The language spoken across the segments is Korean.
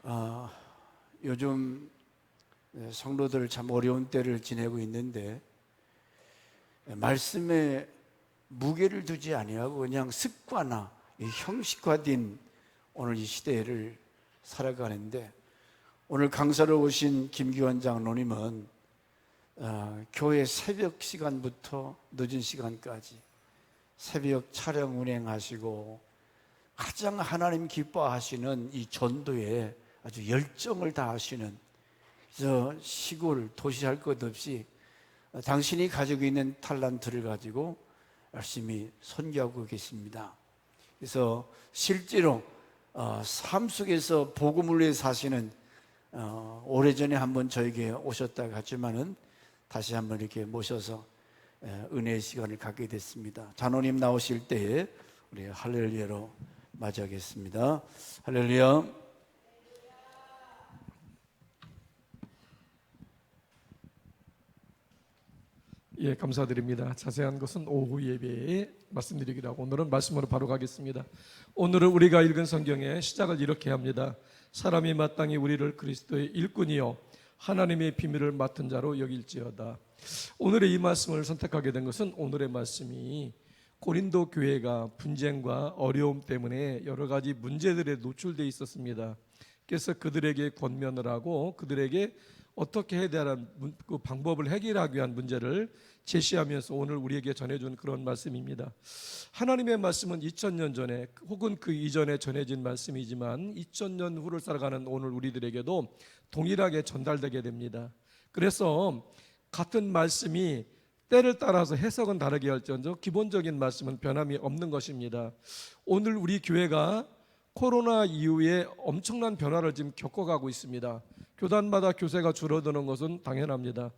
아, 요즘 성도들 참 어려운 때를 지내고 있는데 말씀에 무게를 두지 아니하고 그냥 습관화, 형식화된 오늘 이 시대를 살아가는데, 오늘 강사로 오신 김기환 장로님은 교회 새벽 시간부터 늦은 시간까지 새벽 차량 운행하시고 가장 하나님 기뻐하시는 이 전도에 아주 열정을 다하시는, 그래서 시골 도시 할 것 없이 당신이 가지고 있는 탤런트를 가지고 열심히 선교하고 계십니다. 그래서 실제로 삶 속에서 복음을 위해 사시는, 오래전에 한번 저에게 오셨다가 갔지만은 다시 한번 이렇게 모셔서 은혜의 시간을 갖게 됐습니다. 장로님 나오실 때에 우리 할렐루야로 맞이하겠습니다. 할렐루야. 예, 감사드립니다. 자세한 것은 오후 예배에 말씀드리기로 하고 오늘은 말씀으로 바로 가겠습니다. 오늘은 우리가 읽은 성경의 시작을 이렇게 합니다. 사람이 마땅히 우리를 그리스도의 일꾼이요 하나님의 비밀을 맡은 자로 여길지어다. 오늘의 이 말씀을 선택하게 된 것은 오늘의 말씀이 고린도 교회가 분쟁과 어려움 때문에 여러 가지 문제들에 노출되어 있었습니다. 그래서 그들에게 권면을 하고 그들에게 어떻게 해야 되는 그 방법을 해결하기 위한 문제를 제시하면서 오늘 우리에게 전해준 그런 말씀입니다. 하나님의 말씀은 2000년 전에 혹은 그 이전에 전해진 말씀이지만 2000년 후를 살아가는 오늘 우리들에게도 동일하게 전달되게 됩니다. 그래서 같은 말씀이 때를 따라서 해석은 다르게 할지언정 기본적인 말씀은 변함이 없는 것입니다. 오늘 우리 교회가 코로나 이후에 엄청난 변화를 지금 겪어가고 있습니다. 교단마다 교세가 줄어드는 것은 당연합니다.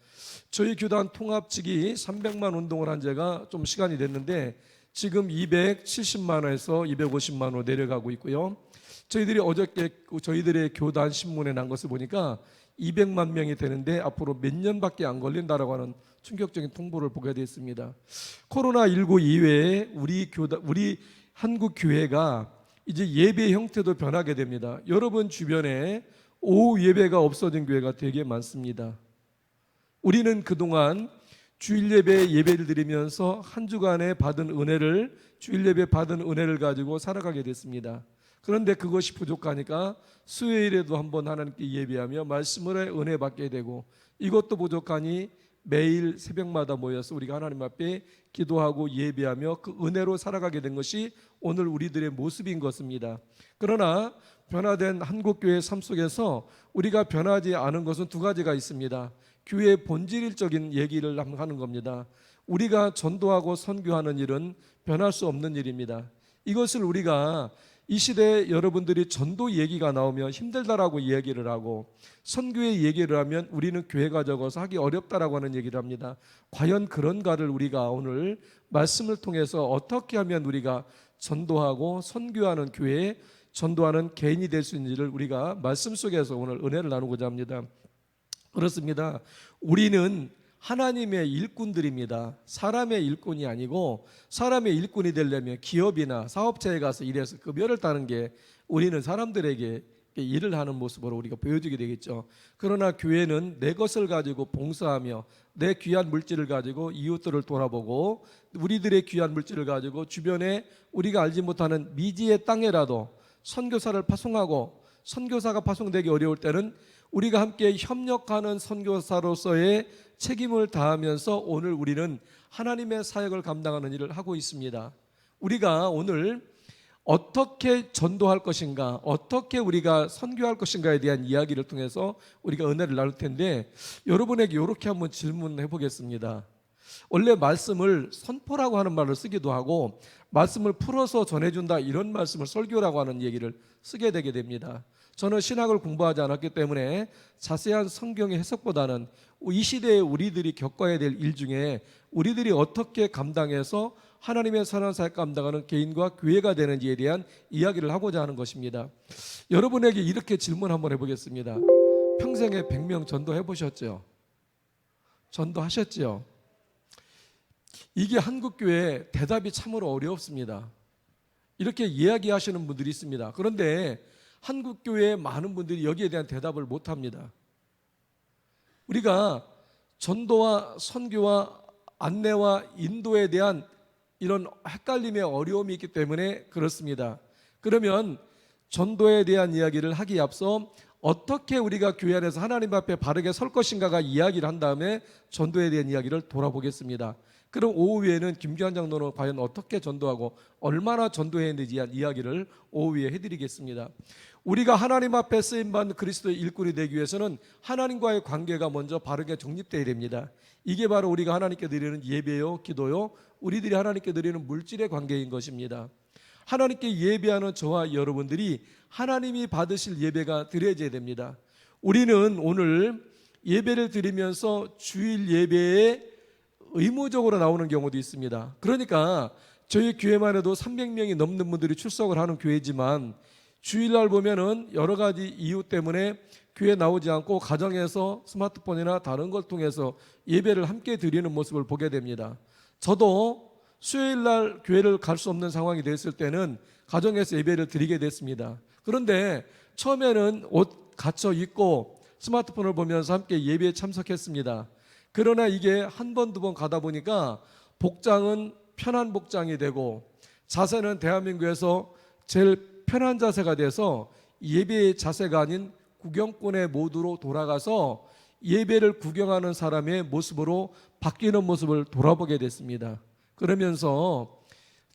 저희 교단 통합직이 300만 운동을 한 지가 좀 시간이 됐는데 지금 270만 원에서 250만 원으로 내려가고 있고요. 저희들이 어저께 저희들의 교단 신문에 난 것을 보니까 200만 명이 되는데 앞으로 몇 년밖에 안 걸린다라고 하는 충격적인 통보를 보게 됐습니다. 코로나19 이외에 우리 한국 교회가 이제 예배 형태도 변하게 됩니다. 여러분 주변에 오후 예배가 없어진 교회가 되게 많습니다. 우리는 그동안 주일 예배 예배를 드리면서 한 주간에 받은 은혜를, 주일 예배 받은 은혜를 가지고 살아가게 됐습니다. 그런데 그것이 부족하니까 수요일에도 한번 하나님께 예배하며 말씀을 은혜 받게 되고, 이것도 부족하니 매일 새벽마다 모여서 우리가 하나님 앞에 기도하고 예배하며 그 은혜로 살아가게 된 것이 오늘 우리들의 모습인 것입니다. 그러나 변화된 한국교회의 삶 속에서 우리가 변하지 않은 것은 두 가지가 있습니다. 교회의 본질적인 얘기를 하는 겁니다. 우리가 전도하고 선교하는 일은 변할 수 없는 일입니다. 이것을 우리가 이 시대에 여러분들이 전도 얘기가 나오면 힘들다라고 이야기를 하고 선교의 얘기를 하면 우리는 교회가 적어서 하기 어렵다라고 하는 얘기를 합니다. 과연 그런가를 우리가 오늘 말씀을 통해서 어떻게 하면 우리가 전도하고 선교하는 교회에 전도하는 개인이 될 수 있는지를 우리가 말씀 속에서 오늘 은혜를 나누고자 합니다. 그렇습니다. 우리는 하나님의 일꾼들입니다. 사람의 일꾼이 아니고, 사람의 일꾼이 되려면 기업이나 사업체에 가서 일해서 급여를 따는 게 우리는 사람들에게 일을 하는 모습으로 우리가 보여주게 되겠죠. 그러나 교회는 내 것을 가지고 봉사하며 내 귀한 물질을 가지고 이웃들을 돌아보고 우리들의 귀한 물질을 가지고 주변에 우리가 알지 못하는 미지의 땅에라도 선교사를 파송하고, 선교사가 파송되기 어려울 때는 우리가 함께 협력하는 선교사로서의 책임을 다하면서 오늘 우리는 하나님의 사역을 감당하는 일을 하고 있습니다. 우리가 오늘 어떻게 전도할 것인가, 어떻게 우리가 선교할 것인가에 대한 이야기를 통해서 우리가 은혜를 나눌 텐데, 여러분에게 이렇게 한번 질문해 보겠습니다. 원래 말씀을 선포라고 하는 말을 쓰기도 하고 말씀을 풀어서 전해준다 이런 말씀을 설교라고 하는 얘기를 쓰게 되게 됩니다. 저는 신학을 공부하지 않았기 때문에 자세한 성경의 해석보다는 이 시대에 우리들이 겪어야 될 일 중에 우리들이 어떻게 감당해서 하나님의 선한 사역 감당하는 개인과 교회가 되는지에 대한 이야기를 하고자 하는 것입니다. 여러분에게 이렇게 질문 한번 해보겠습니다. 평생에 100명 전도해 보셨죠? 전도하셨죠? 이게 한국교회 대답이 참으로 어렵습니다. 이렇게 이야기하시는 분들이 있습니다. 그런데 한국 교회의 많은 분들이 여기에 대한 대답을 못 합니다. 우리가 전도와 선교와 안내와 인도에 대한 이런 헷갈림의 어려움이 있기 때문에 그렇습니다. 그러면 전도에 대한 이야기를 하기에 앞서 어떻게 우리가 교회 안에서 하나님 앞에 바르게 설 것인가가 이야기를 한 다음에 전도에 대한 이야기를 돌아보겠습니다. 그럼 오후에는 김규환 장로는 과연 어떻게 전도하고 얼마나 전도해야 되는지 이야기를 오후에 해드리겠습니다. 우리가 하나님 앞에 쓰임받는 그리스도의 일꾼이 되기 위해서는 하나님과의 관계가 먼저 바르게 정립되어야 됩니다. 이게 바로 우리가 하나님께 드리는 예배요, 기도요, 우리들이 하나님께 드리는 물질의 관계인 것입니다. 하나님께 예배하는 저와 여러분들이 하나님이 받으실 예배가 드려져야 됩니다. 우리는 오늘 예배를 드리면서 주일 예배에 의무적으로 나오는 경우도 있습니다. 그러니까 저희 교회만 해도 300명이 넘는 분들이 출석을 하는 교회지만 주일날 보면은 여러 가지 이유 때문에 교회 나오지 않고 가정에서 스마트폰이나 다른 걸 통해서 예배를 함께 드리는 모습을 보게 됩니다. 저도 수요일날 교회를 갈 수 없는 상황이 됐을 때는 가정에서 예배를 드리게 됐습니다. 그런데 처음에는 옷 갖춰 입고 스마트폰을 보면서 함께 예배에 참석했습니다. 그러나 이게 한 번, 두 번 가다 보니까 복장은 편한 복장이 되고 자세는 대한민국에서 제일 편한 자세가 돼서 예배의 자세가 아닌 구경꾼의 모드로 돌아가서 예배를 구경하는 사람의 모습으로 바뀌는 모습을 돌아보게 됐습니다. 그러면서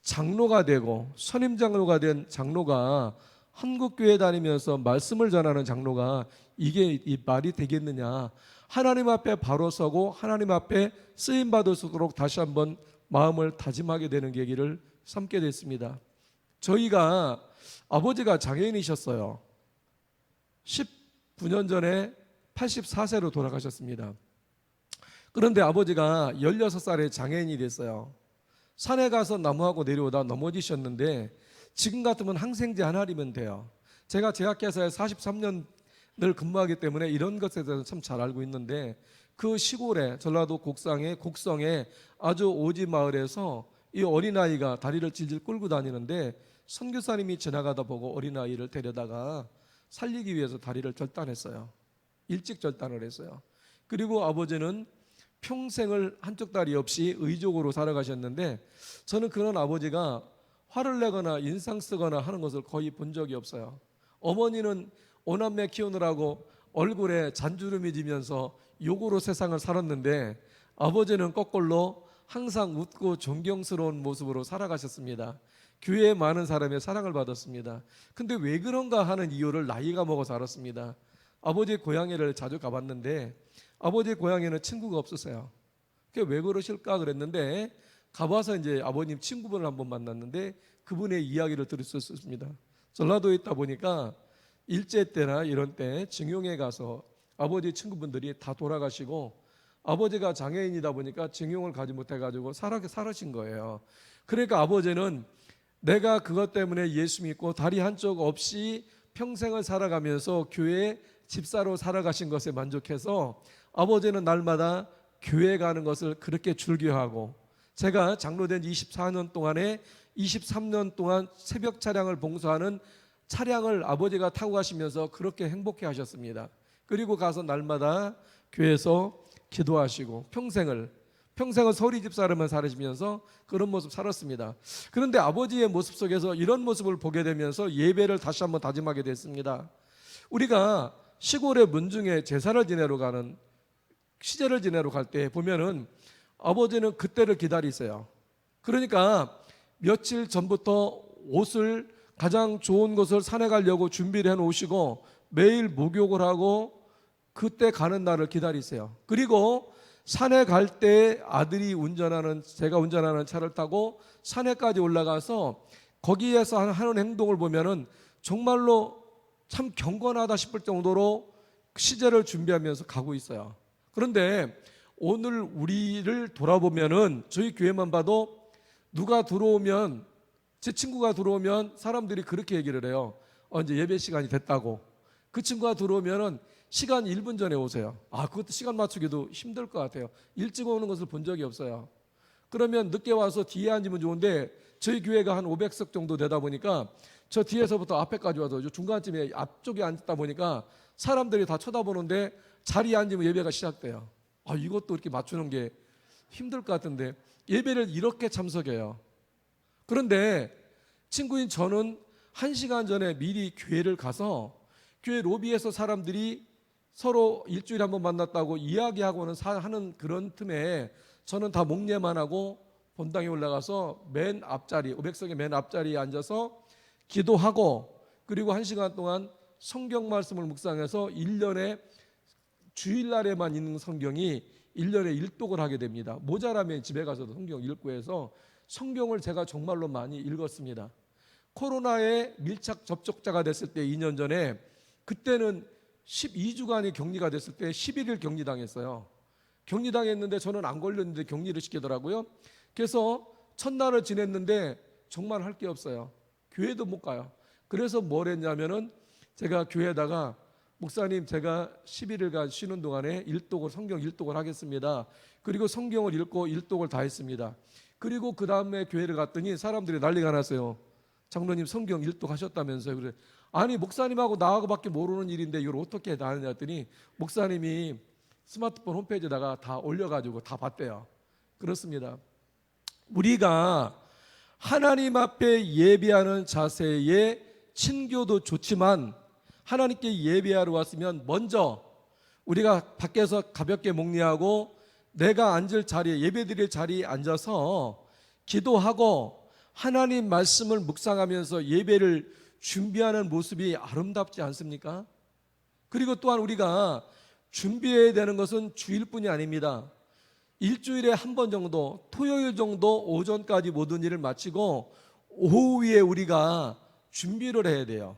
장로가 되고 선임 장로가 된 장로가 한국교회 다니면서 말씀을 전하는 장로가 이게 이 말이 되겠느냐. 하나님 앞에 바로 서고 하나님 앞에 쓰임받을 수 있도록 다시 한번 마음을 다짐하게 되는 계기를 삼게 됐습니다. 저희가 아버지가 장애인이셨어요. 19년 전에 84세로 돌아가셨습니다. 그런데 아버지가 16살에 장애인이 됐어요. 산에 가서 나무하고 내려오다 넘어지셨는데 지금 같으면 항생제 한 알이면 돼요. 제가 제약회사에 43년을 근무하기 때문에 이런 것에 대해서 참 잘 알고 있는데 그 시골에 전라도 곡성에 아주 오지 마을에서 이 어린아이가 다리를 질질 끌고 다니는데 선교사님이 지나가다 보고 어린아이를 데려다가 살리기 위해서 다리를 절단했어요. 일찍 절단을 했어요. 그리고 아버지는 평생을 한쪽 다리 없이 의족으로 살아가셨는데 저는 그런 아버지가 화를 내거나 인상 쓰거나 하는 것을 거의 본 적이 없어요. 어머니는 오남매 키우느라고 얼굴에 잔주름이 지면서 욕으로 세상을 살았는데 아버지는 거꾸로 항상 웃고 존경스러운 모습으로 살아가셨습니다. 교회에 많은 사람의 사랑을 받았습니다. 근데 왜 그런가 하는 이유를 나이가 먹어서 알았습니다. 아버지의 고향에를 자주 가봤는데 아버지의 고향에는 친구가 없었어요. 그게 왜 그러실까 그랬는데 가봐서 이제 아버님 친구분을 한번 만났는데 그분의 이야기를 들을 수 있었습니다. 전라도에 있다 보니까 일제 때나 이런 때 징용에 가서 아버지 친구분들이 다 돌아가시고 아버지가 장애인이다 보니까 징용을 가지 못해가지고 살아신 거예요. 그러니까 아버지는 내가 그것 때문에 예수 믿고 다리 한쪽 없이 평생을 살아가면서 교회에 집사로 살아가신 것에 만족해서 아버지는 날마다 교회 가는 것을 그렇게 즐겨하고 제가 장로된 24년 동안에 23년 동안 새벽 차량을 봉사하는 차량을 아버지가 타고 가시면서 그렇게 행복해 하셨습니다. 그리고 가서 날마다 교회에서 기도하시고 평생을 서리 집사로만 살으시면서 그런 모습 살았습니다. 그런데 아버지의 모습 속에서 이런 모습을 보게 되면서 예배를 다시 한번 다짐하게 됐습니다. 우리가 시골의 문중에 제사를 지내러 가는 시제를 지내러 갈 때 보면은 아버지는 그때를 기다리세요. 그러니까 며칠 전부터 옷을 가장 좋은 곳을 산에 가려고 준비를 해놓으시고 매일 목욕을 하고 그때 가는 날을 기다리세요. 그리고 산에 갈 때 아들이 제가 운전하는 차를 타고 산에까지 올라가서 거기에서 하는 행동을 보면은 정말로 참 경건하다 싶을 정도로 시제를 준비하면서 가고 있어요. 그런데 오늘 우리를 돌아보면은 저희 교회만 봐도 누가 들어오면 제 친구가 들어오면 사람들이 그렇게 얘기를 해요. 이제 예배 시간이 됐다고. 그 친구가 들어오면은 시간 1분 전에 오세요. 그것도 시간 맞추기도 힘들 것 같아요. 일찍 오는 것을 본 적이 없어요. 그러면 늦게 와서 뒤에 앉으면 좋은데 저희 교회가 한 500석 정도 되다 보니까 저 뒤에서부터 앞에까지 와서 중간쯤에 앞쪽에 앉다 보니까 사람들이 다 쳐다보는데 자리에 앉으면 예배가 시작돼요. 이것도 이렇게 맞추는 게 힘들 것 같은데 예배를 이렇게 참석해요. 그런데 친구인 저는 1시간 전에 미리 교회를 가서 교회 로비에서 사람들이 서로 일주일에 한 번 만났다고 이야기하고는 하는 그런 틈에 저는 다 목례만 하고 본당에 올라가서 맨 앞자리 500석의 맨 앞자리에 앉아서 기도하고 그리고 1시간 동안 성경 말씀을 묵상해서 1년에 주일날에만 있는 성경이 1년에 일독을 하게 됩니다. 모자라면 집에 가서도 성경 읽고 해서 성경을 제가 정말로 많이 읽었습니다. 코로나에 밀착 접촉자가 됐을 때 2년 전에 그때는 12주간이 격리가 됐을 때 11일 격리당했어요. 격리당했는데 저는 안 걸렸는데 격리를 시키더라고요. 그래서 첫날을 지냈는데 정말 할 게 없어요. 교회도 못 가요. 그래서 뭘 했냐면은 제가 교회에다가 목사님 제가 11일간 쉬는 동안에 성경 일독을 하겠습니다. 그리고 성경을 읽고 일독을 다 했습니다. 그리고 그 다음에 교회를 갔더니 사람들이 난리가 났어요. 장로님 성경 일독 하셨다면서요. 그래. 아니 목사님하고 나하고밖에 모르는 일인데 이걸 어떻게 다 하느냐 했더니 목사님이 스마트폰 홈페이지에다가 다 올려가지고 다 봤대요. 그렇습니다. 우리가 하나님 앞에 예배하는 자세에 친교도 좋지만 하나님께 예배하러 왔으면 먼저 우리가 밖에서 가볍게 목례하고 내가 앉을 자리에 예배드릴 자리에 앉아서 기도하고 하나님 말씀을 묵상하면서 예배를 준비하는 모습이 아름답지 않습니까? 그리고 또한 우리가 준비해야 되는 것은 주일뿐이 아닙니다. 일주일에 한 번 정도, 토요일 정도 오전까지 모든 일을 마치고 오후에 우리가 준비를 해야 돼요.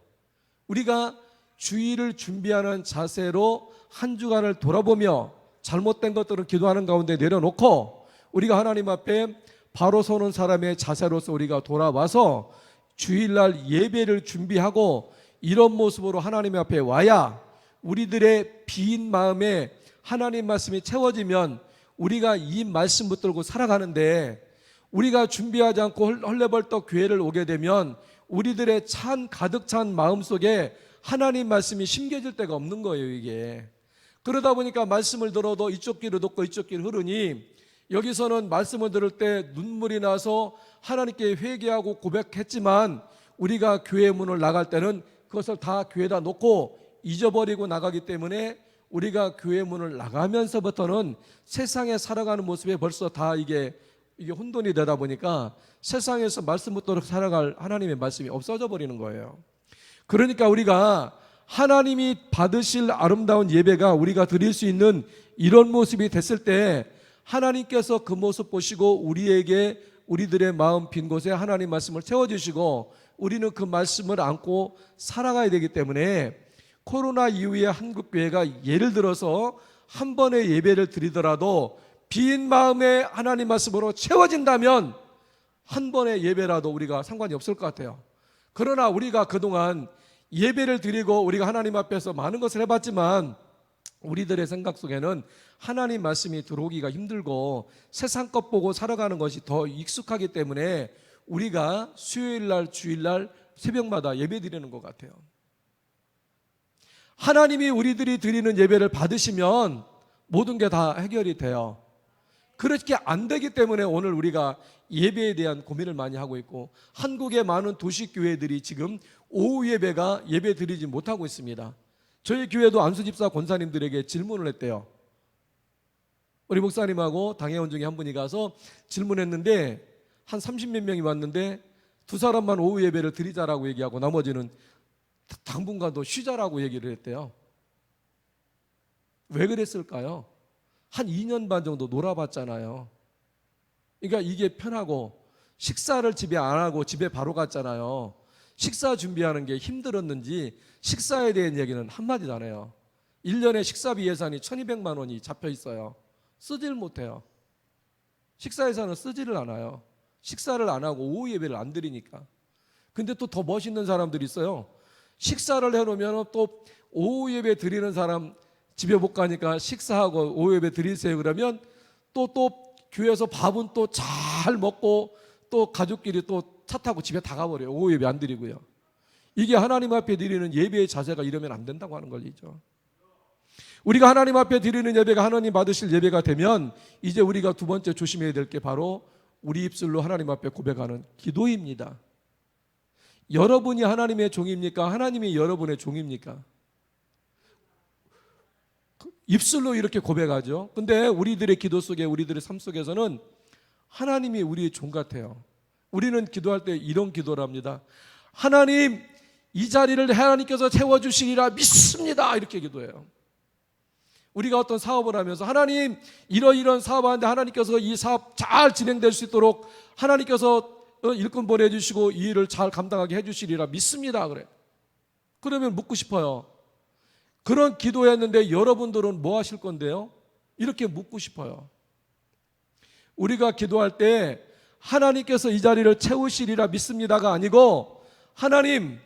우리가 주일을 준비하는 자세로 한 주간을 돌아보며 잘못된 것들을 기도하는 가운데 내려놓고 우리가 하나님 앞에 바로 서는 사람의 자세로서 우리가 돌아와서 주일날 예배를 준비하고 이런 모습으로 하나님 앞에 와야 우리들의 빈 마음에 하나님 말씀이 채워지면 우리가 이 말씀 붙들고 살아가는데 우리가 준비하지 않고 헐레벌떡 교회를 오게 되면 우리들의 가득 찬 마음속에 하나님 말씀이 심겨질 데가 없는 거예요. 이게 그러다 보니까 말씀을 들어도 이쪽 귀로 듣고 이쪽 귀로 흐르니 여기서는 말씀을 들을 때 눈물이 나서 하나님께 회개하고 고백했지만 우리가 교회 문을 나갈 때는 그것을 다 교회에다 놓고 잊어버리고 나가기 때문에 우리가 교회 문을 나가면서부터는 세상에 살아가는 모습에 벌써 다 이게 혼돈이 되다 보니까 세상에서 말씀 붙도록 살아갈 하나님의 말씀이 없어져 버리는 거예요. 그러니까 우리가 하나님이 받으실 아름다운 예배가 우리가 드릴 수 있는 이런 모습이 됐을 때 하나님께서 그 모습 보시고 우리들의 마음 빈 곳에 하나님 말씀을 채워주시고 우리는 그 말씀을 안고 살아가야 되기 때문에 코로나 이후에 한국교회가 예를 들어서 한 번의 예배를 드리더라도 빈 마음에 하나님 말씀으로 채워진다면 한 번의 예배라도 우리가 상관이 없을 것 같아요. 그러나 우리가 그동안 예배를 드리고 우리가 하나님 앞에서 많은 것을 해봤지만 우리들의 생각 속에는 하나님 말씀이 들어오기가 힘들고 세상 것 보고 살아가는 것이 더 익숙하기 때문에 우리가 수요일날 주일날 새벽마다 예배 드리는 것 같아요. 하나님이 우리들이 드리는 예배를 받으시면 모든 게 다 해결이 돼요. 그렇게 안 되기 때문에 오늘 우리가 예배에 대한 고민을 많이 하고 있고 한국의 많은 도시교회들이 지금 오후 예배 드리지 못하고 있습니다. 저희 교회도 안수집사 권사님들에게 질문을 했대요. 우리 목사님하고 당회원 중에 한 분이 가서 질문했는데 한 30몇 명이 왔는데 두 사람만 오후 예배를 드리자라고 얘기하고 나머지는 당분간도 쉬자라고 얘기를 했대요. 왜 그랬을까요? 한 2년 반 정도 놀아봤잖아요. 그러니까 이게 편하고 식사를 집에 안 하고 집에 바로 갔잖아요. 식사 준비하는 게 힘들었는지 식사에 대한 얘기는 한마디도 안 해요. 1년에 식사비 예산이 1200만 원이 잡혀 있어요. 쓰질 못해요. 식사 예산은 쓰지를 않아요. 식사를 안 하고 오후 예배를 안 드리니까. 근데 또 더 멋있는 사람들이 있어요. 식사를 해놓으면 또 오후 예배 드리는 사람 집에 못 가니까 식사하고 오후 예배 드리세요 그러면 또 교회에서 밥은 또 잘 먹고 또 가족끼리 또 차 타고 집에 다 가버려요. 오후 예배 안 드리고요. 이게 하나님 앞에 드리는 예배의 자세가 이러면 안 된다고 하는 걸이죠. 우리가 하나님 앞에 드리는 예배가 하나님 받으실 예배가 되면 이제 우리가 두 번째 조심해야 될 게 바로 우리 입술로 하나님 앞에 고백하는 기도입니다. 여러분이 하나님의 종입니까? 하나님이 여러분의 종입니까? 입술로 이렇게 고백하죠. 근데 우리들의 기도 속에, 우리들의 삶 속에서는 하나님이 우리의 종 같아요. 우리는 기도할 때 이런 기도를 합니다. 하나님, 이 자리를 하나님께서 채워주시리라 믿습니다. 이렇게 기도해요. 우리가 어떤 사업을 하면서 하나님, 이런 사업하는데 하나님께서 이 사업 잘 진행될 수 있도록 하나님께서 일꾼 보내주시고 이 일을 잘 감당하게 해주시리라 믿습니다. 그래. 그러면 묻고 싶어요. 그런 기도했는데 여러분들은 뭐 하실 건데요? 이렇게 묻고 싶어요. 우리가 기도할 때 하나님께서 이 자리를 채우시리라 믿습니다가 아니고 하나님,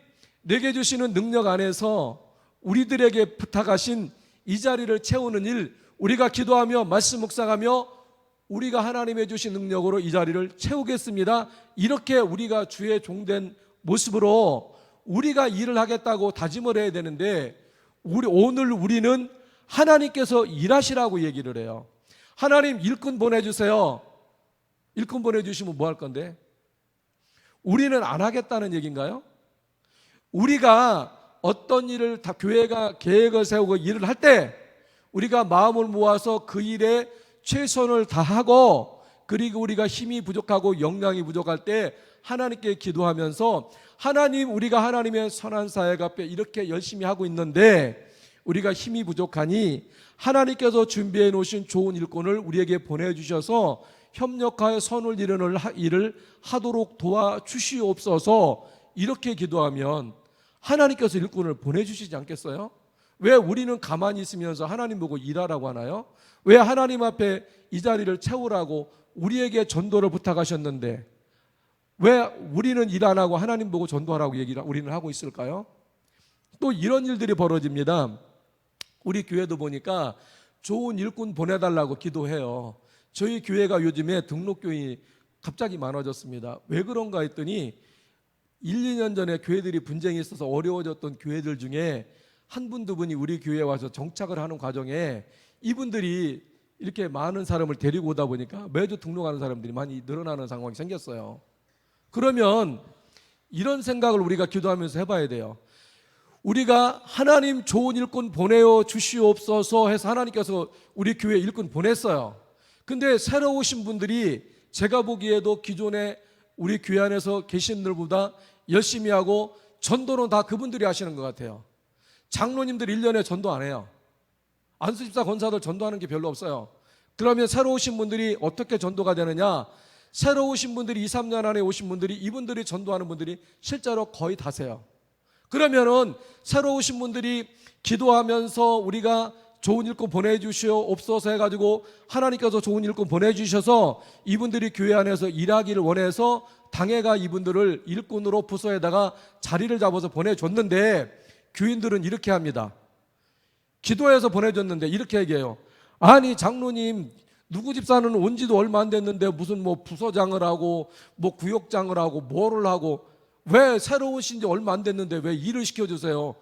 내게 주시는 능력 안에서 우리들에게 부탁하신 이 자리를 채우는 일, 우리가 기도하며 말씀 묵상하며 우리가 하나님의 주신 능력으로 이 자리를 채우겠습니다. 이렇게 우리가 주의 종된 모습으로 우리가 일을 하겠다고 다짐을 해야 되는데 오늘 우리는 하나님께서 일하시라고 얘기를 해요. 하나님, 일꾼 보내주세요. 일꾼 보내주시면 뭐 할 건데? 우리는 안 하겠다는 얘기인가요? 우리가 어떤 일을 다 교회가 계획을 세우고 일을 할 때 우리가 마음을 모아서 그 일에 최선을 다하고 그리고 우리가 힘이 부족하고 역량이 부족할 때 하나님께 기도하면서 하나님, 우리가 하나님의 선한 사역 앞에 이렇게 열심히 하고 있는데 우리가 힘이 부족하니 하나님께서 준비해 놓으신 좋은 일꾼을 우리에게 보내주셔서 협력하여 선을 이루는 일을 하도록 도와주시옵소서. 이렇게 기도하면 하나님께서 일꾼을 보내주시지 않겠어요? 왜 우리는 가만히 있으면서 하나님 보고 일하라고 하나요? 왜 하나님 앞에 이 자리를 채우라고 우리에게 전도를 부탁하셨는데 왜 우리는 일 안 하고 하나님 보고 전도하라고 얘기를 우리는 하고 있을까요? 또 이런 일들이 벌어집니다. 우리 교회도 보니까 좋은 일꾼 보내달라고 기도해요. 저희 교회가 요즘에 등록교인이 갑자기 많아졌습니다. 왜 그런가 했더니 1, 2년 전에 교회들이 분쟁이 있어서 어려워졌던 교회들 중에 한 분, 두 분이 우리 교회에 와서 정착을 하는 과정에 이분들이 이렇게 많은 사람을 데리고 오다 보니까 매주 등록하는 사람들이 많이 늘어나는 상황이 생겼어요. 그러면 이런 생각을 우리가 기도하면서 해봐야 돼요. 우리가 하나님 좋은 일꾼 보내어 주시옵소서 해서 하나님께서 우리 교회에 일꾼 보냈어요. 근데 새로 오신 분들이 제가 보기에도 기존에 우리 교회 안에서 계신 분들보다 열심히 하고 전도는 다 그분들이 하시는 것 같아요. 장로님들 1년에 전도 안 해요. 안수집사 권사들 전도하는 게 별로 없어요. 그러면 새로 오신 분들이 어떻게 전도가 되느냐? 새로 오신 분들이 2, 3년 안에 오신 분들이 이분들이 전도하는 분들이 실제로 거의 다세요. 그러면은 새로 오신 분들이 기도하면서 우리가 좋은 일꾼 보내주시옵소서 해가지고 하나님께서 좋은 일꾼 보내주셔서 이분들이 교회 안에서 일하기를 원해서 당회가 이분들을 일꾼으로 부서에다가 자리를 잡아서 보내줬는데 교인들은 이렇게 합니다. 기도해서 보내줬는데 이렇게 얘기해요. 아니 장로님, 누구 집사는 온 지도 얼마 안 됐는데 무슨 뭐 부서장을 하고 뭐 구역장을 하고 뭐를 하고 왜 새로 오신 지 얼마 안 됐는데 왜 일을 시켜주세요?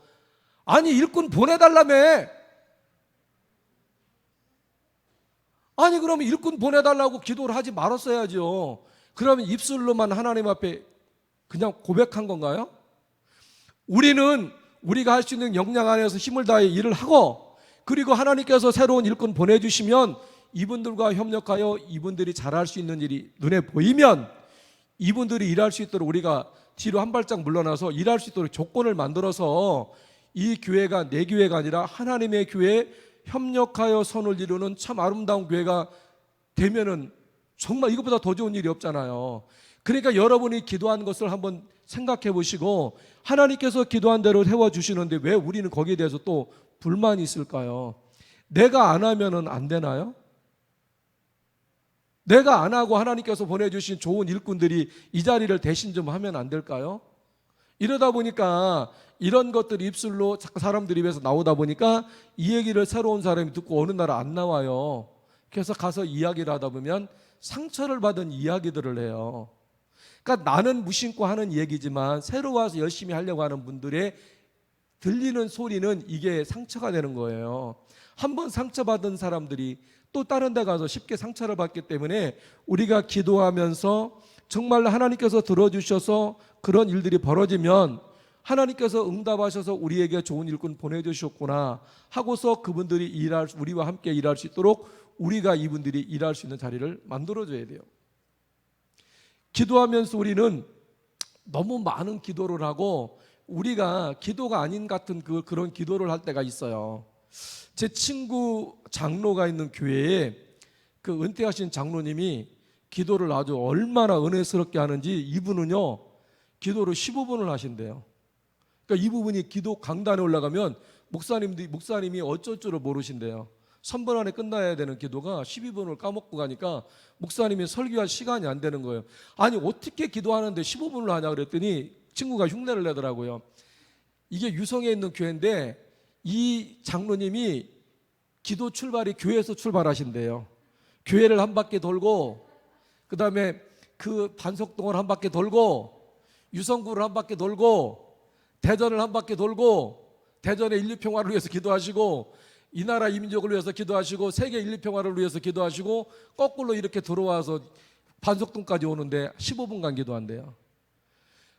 아니 일꾼 보내달라며. 아니 그러면 일꾼 보내달라고 기도를 하지 말았어야죠. 그러면 입술로만 하나님 앞에 그냥 고백한 건가요? 우리는 우리가 할 수 있는 역량 안에서 힘을 다해 일을 하고 그리고 하나님께서 새로운 일꾼 보내주시면 이분들과 협력하여 이분들이 잘할 수 있는 일이 눈에 보이면 이분들이 일할 수 있도록 우리가 뒤로 한 발짝 물러나서 일할 수 있도록 조건을 만들어서 이 교회가 내 교회가 아니라 하나님의 교회에 협력하여 선을 이루는 참 아름다운 교회가 되면은 정말 이것보다 더 좋은 일이 없잖아요. 그러니까 여러분이 기도한 것을 한번 생각해 보시고 하나님께서 기도한 대로 해워주시는데 왜 우리는 거기에 대해서 또 불만이 있을까요? 내가 안 하면은 안 되나요? 내가 안 하고 하나님께서 보내주신 좋은 일꾼들이 이 자리를 대신 좀 하면 안 될까요? 이러다 보니까 이런 것들이 입술로 자꾸 사람들 입에서 나오다 보니까 이 얘기를 새로운 사람이 듣고 어느 날 안 나와요. 그래서 가서 이야기를 하다 보면 상처를 받은 이야기들을 해요. 그러니까 나는 무심코 하는 얘기지만 새로 와서 열심히 하려고 하는 분들의 들리는 소리는 이게 상처가 되는 거예요. 한번 상처받은 사람들이 또 다른 데 가서 쉽게 상처를 받기 때문에 우리가 기도하면서 정말 하나님께서 들어주셔서 그런 일들이 벌어지면 하나님께서 응답하셔서 우리에게 좋은 일꾼 보내주셨구나 하고서 그분들이 우리와 함께 일할 수 있도록 우리가 이분들이 일할 수 있는 자리를 만들어줘야 돼요. 기도하면서 우리는 너무 많은 기도를 하고 우리가 기도가 아닌 같은 그런 기도를 할 때가 있어요. 제 친구 장로가 있는 교회에 그 은퇴하신 장로님이 기도를 아주 얼마나 은혜스럽게 하는지 이분은요 기도를 15분을 하신대요. 그러니까 이 부분이 기도 강단에 올라가면 목사님이 어쩔 줄을 모르신대요. 3분 안에 끝나야 되는 기도가 12분을 까먹고 가니까 목사님이 설교할 시간이 안 되는 거예요. 아니 어떻게 기도하는데 15분을 하냐 그랬더니 친구가 흉내를 내더라고요. 이게 유성에 있는 교회인데 이 장로님이 기도 출발이 교회에서 출발하신대요. 교회를 한 바퀴 돌고 그 다음에 그 반석동을 한 바퀴 돌고 유성구를 한 바퀴 돌고 대전을 한 바퀴 돌고 대전의 인류평화를 위해서 기도하시고 이 나라 이민족을 위해서 기도하시고 세계 인류평화를 위해서 기도하시고 거꾸로 이렇게 들어와서 반석동까지 오는데 15분간 기도한대요.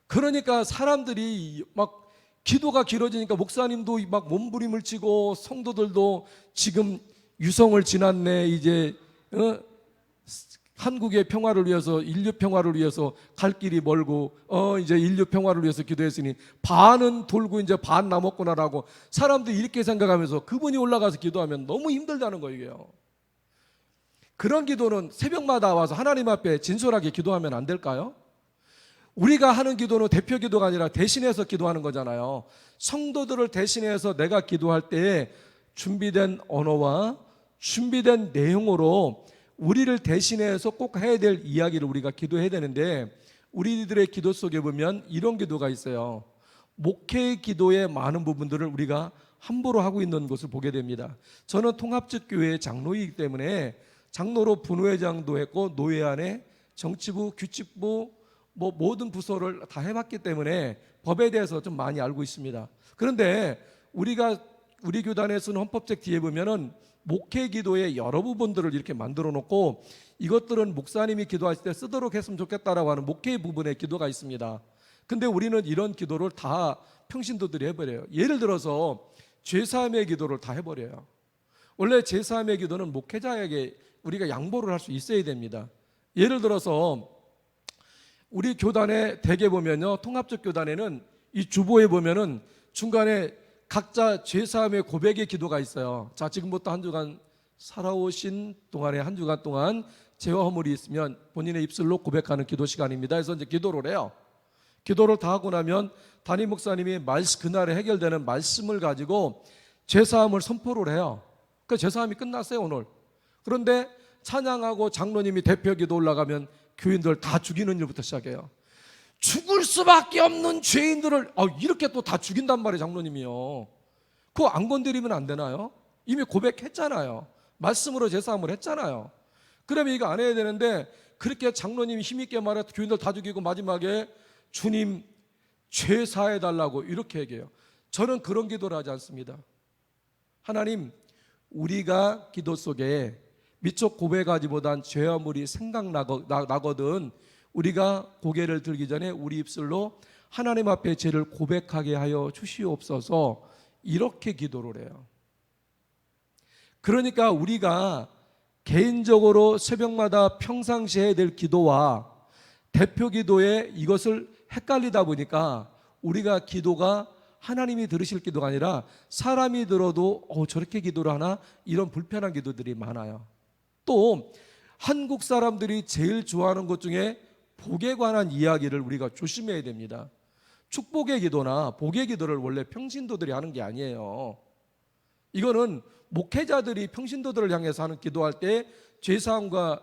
그러니까 사람들이 막 기도가 길어지니까 목사님도 막 몸부림을 치고 성도들도 지금 유성을 지났네 이제 한국의 평화를 위해서 인류 평화를 위해서 갈 길이 멀고 이제 인류 평화를 위해서 기도했으니 반은 돌고 이제 반 남았구나라고 사람들이 이렇게 생각하면서 그분이 올라가서 기도하면 너무 힘들다는 거예요. 그런 기도는 새벽마다 와서 하나님 앞에 진솔하게 기도하면 안 될까요? 우리가 하는 기도는 대표 기도가 아니라 대신해서 기도하는 거잖아요. 성도들을 대신해서 내가 기도할 때에 준비된 언어와 준비된 내용으로 우리를 대신해서 꼭 해야 될 이야기를 우리가 기도해야 되는데 우리들의 기도 속에 보면 이런 기도가 있어요. 목회 기도의 많은 부분들을 우리가 함부로 하고 있는 것을 보게 됩니다. 저는 통합적교회의 장로이기 때문에 장로로 분회장도 했고 노회 안에 정치부, 규칙부 모든 부서를 다 해봤기 때문에 법에 대해서 좀 많이 알고 있습니다. 그런데 우리 교단에 쓰는 헌법책 뒤에 보면은 목회 기도의 여러 부분들을 이렇게 만들어 놓고 이것들은 목사님이 기도하실 때 쓰도록 했으면 좋겠다라고 하는 목회 부분의 기도가 있습니다. 근데 우리는 이런 기도를 다 평신도들이 해버려요. 예를 들어서 죄사함의 기도를 다 해버려요. 원래 죄사함의 기도는 목회자에게 우리가 양보를 할 수 있어야 됩니다. 예를 들어서 우리 교단에 대개 보면요, 통합적 교단에는 이 주보에 보면은 중간에 각자 죄사함의 고백의 기도가 있어요. 자, 지금부터 한 주간 살아오신 동안에 한 주간 동안 죄와 허물이 있으면 본인의 입술로 고백하는 기도 시간입니다. 그래서 이제 기도를 해요. 기도를 다 하고 나면 담임 목사님이 그날에 해결되는 말씀을 가지고 죄사함을 선포를 해요. 그 죄사함이 끝났어요, 오늘. 그런데 찬양하고 장로님이 대표 기도 올라가면 교인들 다 죽이는 일부터 시작해요. 죽을 수밖에 없는 죄인들을 이렇게 또 다 죽인단 말이에요, 장로님이요. 그거 안 건드리면 안 되나요? 이미 고백했잖아요. 말씀으로 제사함을 했잖아요. 그러면 이거 안 해야 되는데 그렇게 장로님이 힘있게 말해서 교인들 다 죽이고 마지막에 주님 죄 사해달라고 이렇게 얘기해요. 저는 그런 기도를 하지 않습니다. 하나님, 우리가 기도 속에 미처 고백하지보단 죄와 물이 생각나거든 우리가 고개를 들기 전에 우리 입술로 하나님 앞에 죄를 고백하게 하여 주시옵소서 이렇게 기도를 해요. 그러니까 우리가 개인적으로 새벽마다 평상시에 해야 될 기도와 대표 기도에 이것을 헷갈리다 보니까 우리가 기도가 하나님이 들으실 기도가 아니라 사람이 들어도 저렇게 기도를 하나 이런 불편한 기도들이 많아요. 또 한국 사람들이 제일 좋아하는 것 중에 복에 관한 이야기를 우리가 조심해야 됩니다. 축복의 기도나 복의 기도를 원래 평신도들이 하는 게 아니에요. 이거는 목회자들이 평신도들을 향해서 하는 기도할 때 죄사함과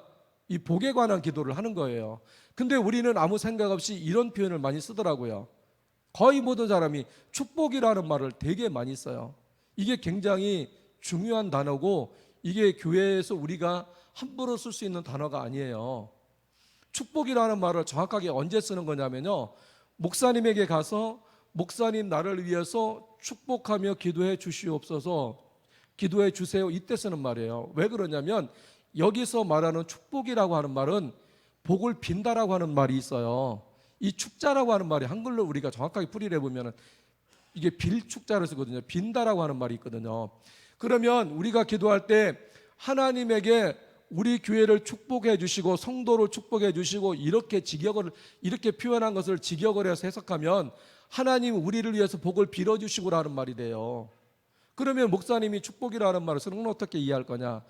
이 복에 관한 기도를 하는 거예요. 근데 우리는 아무 생각 없이 이런 표현을 많이 쓰더라고요. 거의 모든 사람이 축복이라는 말을 되게 많이 써요. 이게 굉장히 중요한 단어고 이게 교회에서 우리가 함부로 쓸 수 있는 단어가 아니에요. 축복이라는 말을 정확하게 언제 쓰는 거냐면요, 목사님에게 가서 목사님 나를 위해서 축복하며 기도해 주시옵소서, 기도해 주세요, 이때 쓰는 말이에요. 왜 그러냐면 여기서 말하는 축복이라고 하는 말은 복을 빈다라고 하는 말이 있어요. 이 축자라고 하는 말이 한글로 우리가 정확하게 풀이를 해보면 이게 빌축자를 쓰거든요. 빈다라고 하는 말이 있거든요. 그러면 우리가 기도할 때 하나님에게 우리 교회를 축복해 주시고 성도를 축복해 주시고 이렇게 표현한 것을 직역을 해서 해석하면 하나님 우리를 위해서 복을 빌어 주시고라는 말이 돼요. 그러면 목사님이 축복이라는 말을 쓰는 건 어떻게 이해할 거냐?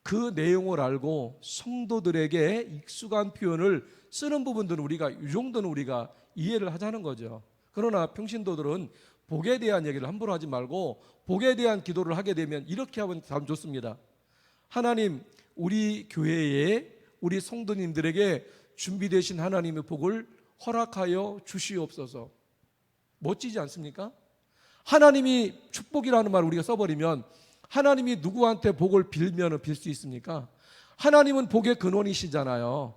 그 내용을 알고 성도들에게 익숙한 표현을 쓰는 부분들은 우리가 이 정도는 우리가 이해를 하자는 거죠. 그러나 평신도들은 복에 대한 얘기를 함부로 하지 말고 복에 대한 기도를 하게 되면 이렇게 하면 참 좋습니다. 하나님, 우리 교회에 우리 성도님들에게 준비되신 하나님의 복을 허락하여 주시옵소서. 멋지지 않습니까? 하나님이 축복이라는 말을 우리가 써버리면 하나님이 누구한테 복을 빌면 빌 수 있습니까? 하나님은 복의 근원이시잖아요.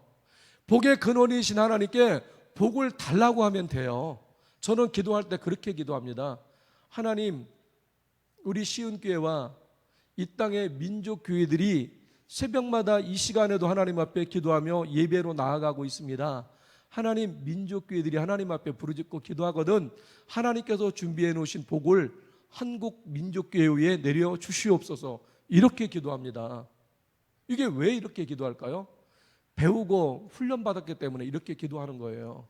복의 근원이신 하나님께 복을 달라고 하면 돼요. 저는 기도할 때 그렇게 기도합니다. 하나님, 우리 시은교회와 이 땅의 민족교회들이 새벽마다 이 시간에도 하나님 앞에 기도하며 예배로 나아가고 있습니다. 하나님, 민족교회들이 하나님 앞에 부르짖고 기도하거든 하나님께서 준비해 놓으신 복을 한국 민족교회에 내려 주시옵소서, 이렇게 기도합니다. 이게 왜 이렇게 기도할까요? 배우고 훈련받았기 때문에 이렇게 기도하는 거예요.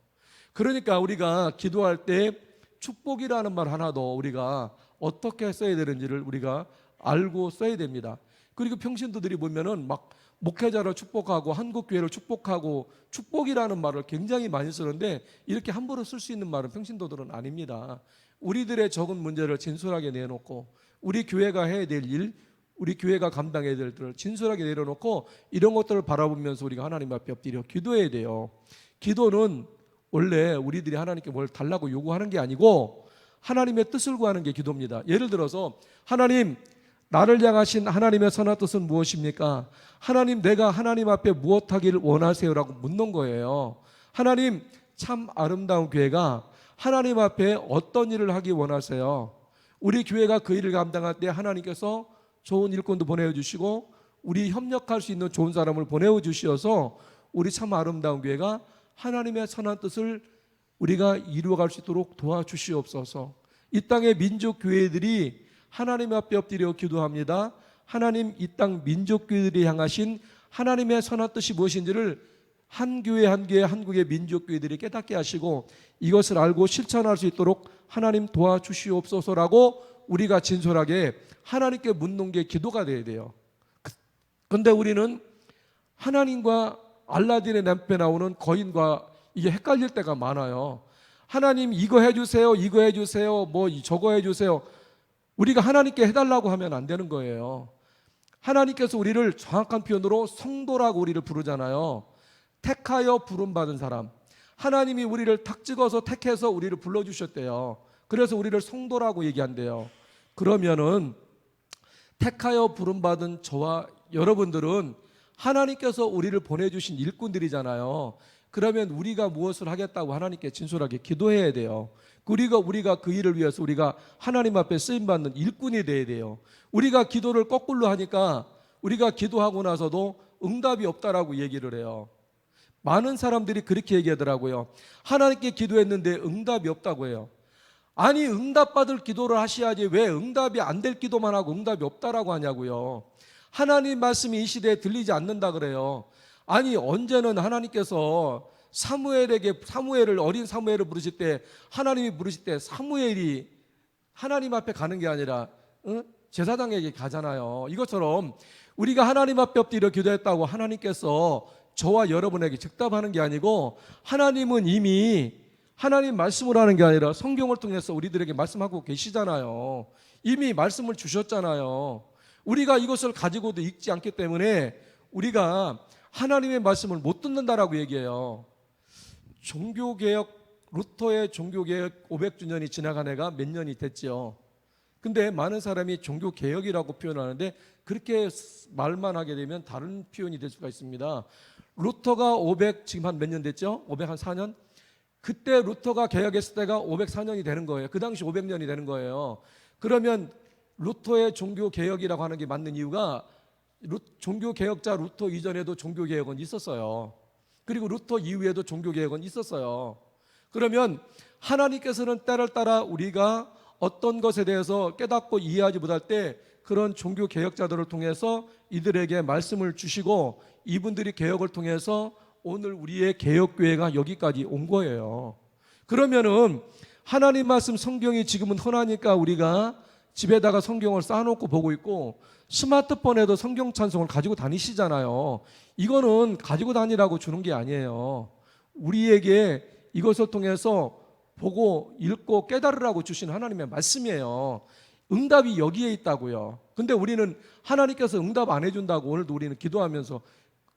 그러니까 우리가 기도할 때 축복이라는 말 하나 더 우리가 어떻게 써야 되는지를 우리가 알고 써야 됩니다. 그리고 평신도들이 보면은 막 목회자를 축복하고 한국교회를 축복하고 축복이라는 말을 굉장히 많이 쓰는데 이렇게 함부로 쓸 수 있는 말은 평신도들은 아닙니다. 우리들의 적은 문제를 진솔하게 내놓고 우리 교회가 해야 될 일, 우리 교회가 감당해야 될 일을 진솔하게 내려놓고 이런 것들을 바라보면서 우리가 하나님 앞에 엎드려 기도해야 돼요. 기도는 원래 우리들이 하나님께 뭘 달라고 요구하는 게 아니고 하나님의 뜻을 구하는 게 기도입니다. 예를 들어서 하나님, 나를 향하신 하나님의 선한 뜻은 무엇입니까? 하나님, 내가 하나님 앞에 무엇하기를 원하세요라고 묻는 거예요. 하나님, 참 아름다운 교회가 하나님 앞에 어떤 일을 하기 원하세요? 우리 교회가 그 일을 감당할 때 하나님께서 좋은 일꾼도 보내주시고 우리 협력할 수 있는 좋은 사람을 보내주셔서 우리 참 아름다운 교회가 하나님의 선한 뜻을 우리가 이루어갈 수 있도록 도와주시옵소서. 이 땅의 민족교회들이 하나님 앞에 엎드려 기도합니다. 하나님, 이 땅 민족교회들이 향하신 하나님의 선한 뜻이 무엇인지를 한 교회 한 교회 한국의 민족교회들이 깨닫게 하시고 이것을 알고 실천할 수 있도록 하나님 도와주시옵소서라고 우리가 진솔하게 하나님께 묻는 게 기도가 돼야 돼요. 그런데 우리는 하나님과 알라딘의 램프에 나오는 거인과 이게 헷갈릴 때가 많아요. 하나님, 이거 해주세요, 이거 해주세요, 뭐 저거 해주세요. 우리가 하나님께 해달라고 하면 안 되는 거예요. 하나님께서 우리를 정확한 표현으로 성도라고 우리를 부르잖아요. 택하여 부름받은 사람. 하나님이 우리를 탁 찍어서 택해서 우리를 불러주셨대요. 그래서 우리를 성도라고 얘기한대요. 그러면은 택하여 부름받은 저와 여러분들은 하나님께서 우리를 보내주신 일꾼들이잖아요. 그러면 우리가 무엇을 하겠다고 하나님께 진솔하게 기도해야 돼요. 그리고 우리가 그 일을 위해서 우리가 하나님 앞에 쓰임받는 일꾼이 돼야 돼요. 우리가 기도를 거꾸로 하니까 우리가 기도하고 나서도 응답이 없다라고 얘기를 해요. 많은 사람들이 그렇게 얘기하더라고요. 하나님께 기도했는데 응답이 없다고 해요. 아니, 응답받을 기도를 하셔야지 왜 응답이 안 될 기도만 하고 응답이 없다라고 하냐고요. 하나님 말씀이 이 시대에 들리지 않는다 그래요. 아니, 언제는 하나님께서 사무엘을 어린 사무엘을 부르실 때 하나님이 부르실 때 사무엘이 하나님 앞에 가는 게 아니라 제사장에게 가잖아요. 이것처럼 우리가 하나님 앞에 엎드려 기도했다고 하나님께서 저와 여러분에게 즉답하는 게 아니고 하나님은 이미 하나님 말씀을 하는 게 아니라 성경을 통해서 우리들에게 말씀하고 계시잖아요. 이미 말씀을 주셨잖아요. 우리가 이것을 가지고도 읽지 않기 때문에 우리가 하나님의 말씀을 못 듣는다라고 얘기해요. 루터의 종교개혁 500주년이 지나간 해가 몇 년이 됐죠. 근데 많은 사람이 종교 개혁이라고 표현하는데 그렇게 말만 하게 되면 다른 표현이 될 수가 있습니다. 루터가 500 지금 한 몇 년 됐죠? 504년? 그때 루터가 개혁했을 때가 504년이 되는 거예요. 그 당시 500년이 되는 거예요. 그러면 루터의 종교 개혁이라고 하는 게 맞는 이유가 종교 개혁자 루터 이전에도 종교 개혁은 있었어요. 그리고 루터 이후에도 종교 개혁은 있었어요. 그러면 하나님께서는 때를 따라 우리가 어떤 것에 대해서 깨닫고 이해하지 못할 때 그런 종교 개혁자들을 통해서 이들에게 말씀을 주시고 이분들이 개혁을 통해서 오늘 우리의 개혁교회가 여기까지 온 거예요. 그러면은 하나님 말씀 성경이 지금은 흔하니까 우리가 집에다가 성경을 쌓아놓고 보고 있고 스마트폰에도 성경 찬송을 가지고 다니시잖아요. 이거는 가지고 다니라고 주는 게 아니에요. 우리에게 이것을 통해서 보고 읽고 깨달으라고 주신 하나님의 말씀이에요. 응답이 여기에 있다고요. 근데 우리는 하나님께서 응답 안 해준다고 오늘도 우리는 기도하면서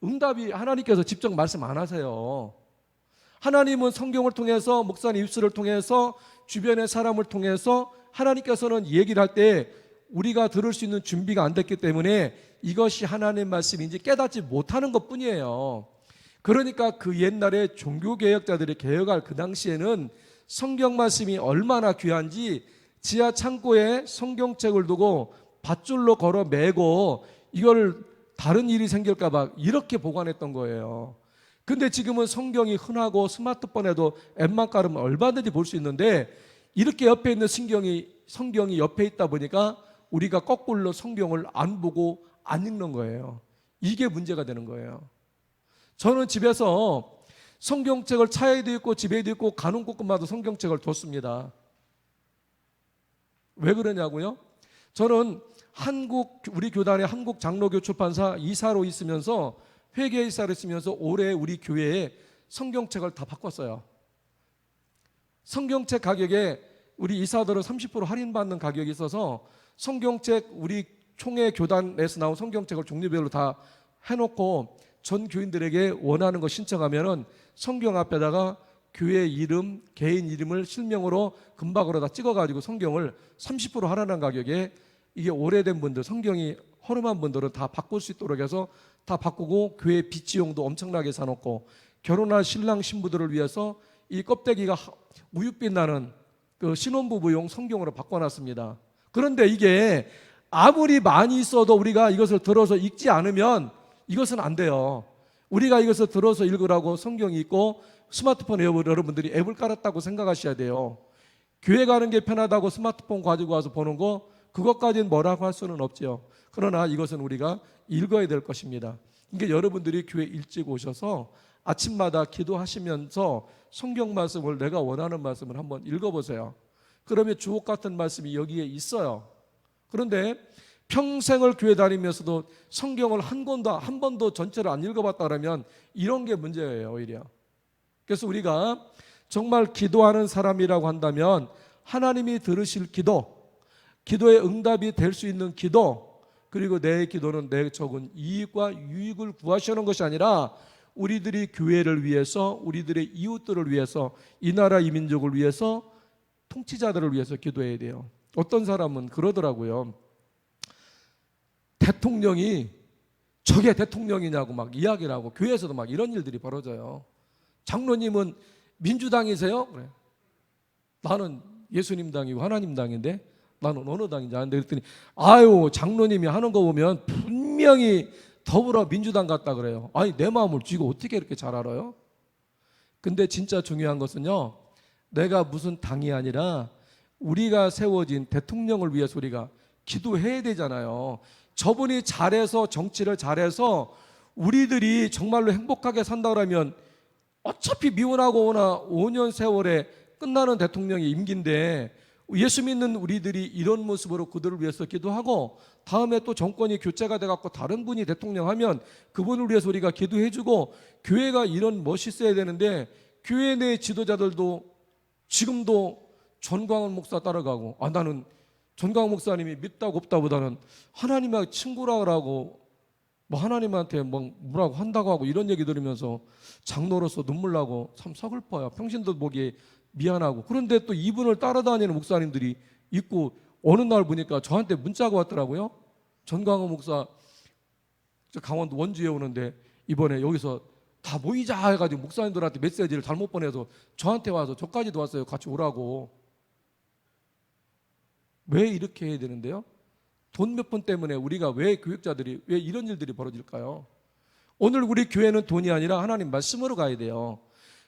응답이 하나님께서 직접 말씀 안 하세요. 하나님은 성경을 통해서 목사님 입술을 통해서 주변의 사람을 통해서 하나님께서는 얘기를 할 때 우리가 들을 수 있는 준비가 안 됐기 때문에 이것이 하나님의 말씀인지 깨닫지 못하는 것뿐이에요. 그러니까 그 옛날에 종교개혁자들이 개혁할 그 당시에는 성경 말씀이 얼마나 귀한지 지하 창고에 성경책을 두고 밧줄로 걸어 매고 이걸 다른 일이 생길까 봐 이렇게 보관했던 거예요. 근데 지금은 성경이 흔하고 스마트폰에도 앱만 깔으면 얼마든지 볼 수 있는데 이렇게 옆에 있는 성경이 옆에 있다 보니까 우리가 거꾸로 성경을 안 보고 안 읽는 거예요. 이게 문제가 되는 거예요. 저는 집에서 성경책을 차에도 있고 집에도 있고 가는 곳마다 성경책을 뒀습니다. 왜 그러냐고요? 저는 우리 교단의 한국 장로교 출판사 이사로 있으면서 회계 이사로 있으면서 올해 우리 교회에 성경책을 다 바꿨어요. 성경책 가격에 우리 이사들은 30% 할인받는 가격이 있어서 성경책 우리 총회 교단에서 나온 성경책을 종류별로 다 해놓고 전 교인들에게 원하는 거 신청하면은 성경 앞에다가 교회 이름, 개인 이름을 실명으로 금박으로 다 찍어가지고 성경을 30% 할인한 가격에 이게 오래된 분들, 성경이 허름한 분들은 다 바꿀 수 있도록 해서 다 바꾸고 교회 빗지용도 엄청나게 사놓고 결혼할 신랑 신부들을 위해서 이 껍데기가 우윳빛 나는 그 신혼부부용 성경으로 바꿔놨습니다. 그런데 이게 아무리 많이 있어도 우리가 이것을 들어서 읽지 않으면 이것은 안 돼요. 우리가 이것을 들어서 읽으라고 성경이 있고 스마트폰 여러분들이 앱을 깔았다고 생각하셔야 돼요. 교회 가는 게 편하다고 스마트폰 가지고 와서 보는 거 그것까지는 뭐라고 할 수는 없죠. 그러나 이것은 우리가 읽어야 될 것입니다. 그러니까 여러분들이 교회 일찍 오셔서 아침마다 기도하시면서 성경 말씀을 내가 원하는 말씀을 한번 읽어보세요. 그러면 주옥 같은 말씀이 여기에 있어요. 그런데 평생을 교회 다니면서도 성경을 한 번도 전체를 안 읽어봤다 그러면 이런 게 문제예요, 오히려. 그래서 우리가 정말 기도하는 사람이라고 한다면 하나님이 들으실 기도의 응답이 될 수 있는 기도, 그리고 내 기도는 내 적은 이익과 유익을 구하시는 것이 아니라 우리들이 교회를 위해서, 우리들의 이웃들을 위해서, 이 나라 이 민족을 위해서, 통치자들을 위해서 기도해야 돼요. 어떤 사람은 그러더라고요. 대통령이 저게 대통령이냐고 막 이야기를 하고 교회에서도 막 이런 일들이 벌어져요. 장로님은 민주당이세요? 그래. 나는 예수님 당이고 하나님 당인데 나는 어느 당인지 아는데 그랬더니 아유 장로님이 하는 거 보면 분명히 더불어민주당 같다 그래요. 아니 내 마음을 쥐고 어떻게 이렇게 잘 알아요? 근데 진짜 중요한 것은요, 내가 무슨 당이 아니라 우리가 세워진 대통령을 위해서 우리가 기도해야 되잖아요. 저분이 잘해서 정치를 잘해서 우리들이 정말로 행복하게 산다 그러면 어차피 미워나고 오나 5년 세월에 끝나는 대통령의 임기인데 예수 믿는 우리들이 이런 모습으로 그들을 위해서 기도하고 다음에 또 정권이 교체가 돼갖고 다른 분이 대통령 하면 그분을 위해서 우리가 기도해주고 교회가 이런 멋이 있어야 되는데 교회 내 지도자들도 지금도 전광훈 목사 따라가고 나는 전광훈 목사님이 믿다고 없다보다는 하나님하고 친구라 그러고 뭐 하나님한테 뭐라고 한다고 하고 이런 얘기 들으면서 장로로서 눈물 나고 참 서글퍼요. 평신도 보기에 미안하고. 그런데 또 이분을 따라다니는 목사님들이 있고 어느 날 보니까 저한테 문자가 왔더라고요. 전광호 목사 저 강원도 원주에 오는데 이번에 여기서 다 모이자 해가지고 목사님들한테 메시지를 잘못 보내서 저한테 와서 저까지도 왔어요. 같이 오라고. 왜 이렇게 해야 되는데요? 돈 몇 푼 때문에 우리가 왜 교육자들이 왜 이런 일들이 벌어질까요? 오늘 우리 교회는 돈이 아니라 하나님 말씀으로 가야 돼요.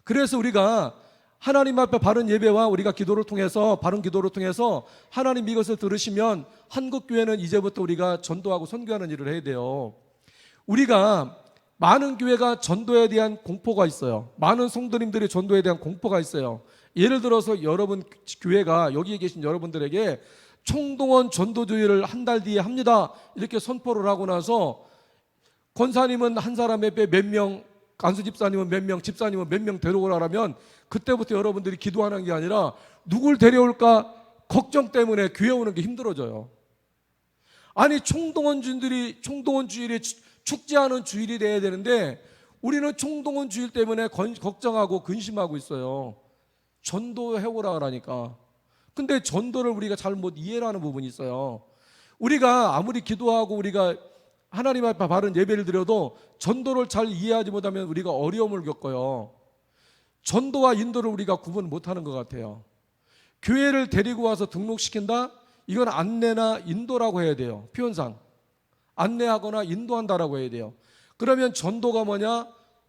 그래서 우리가 하나님 앞에 바른 예배와 우리가 기도를 통해서 바른 기도를 통해서 하나님 이것을 들으시면 한국 교회는 이제부터 우리가 전도하고 선교하는 일을 해야 돼요. 우리가 많은 교회가 전도에 대한 공포가 있어요. 많은 성도님들이 전도에 대한 공포가 있어요. 예를 들어서 여러분 교회가 여기에 계신 여러분들에게 총동원 전도주의를 한 달 뒤에 합니다. 이렇게 선포를 하고 나서 권사님은 한 사람에 몇 명, 간수 집사님은 몇 명, 집사님은 몇 명 데려오라면 그때부터 여러분들이 기도하는 게 아니라 누굴 데려올까 걱정 때문에 교회 오는 게 힘들어져요. 아니 총동원주일이 축제하는 주일이 돼야 되는데 우리는 총동원 주일 때문에 걱정하고 근심하고 있어요. 전도해 오라 그러니까. 근데 전도를 우리가 잘못 이해를 하는 부분이 있어요. 우리가 아무리 기도하고 우리가 하나님 앞에 바른 예배를 드려도 전도를 잘 이해하지 못하면 우리가 어려움을 겪어요. 전도와 인도를 우리가 구분 못하는 것 같아요. 교회를 데리고 와서 등록시킨다? 이건 안내나 인도라고 해야 돼요. 표현상 안내하거나 인도한다라고 해야 돼요. 그러면 전도가 뭐냐?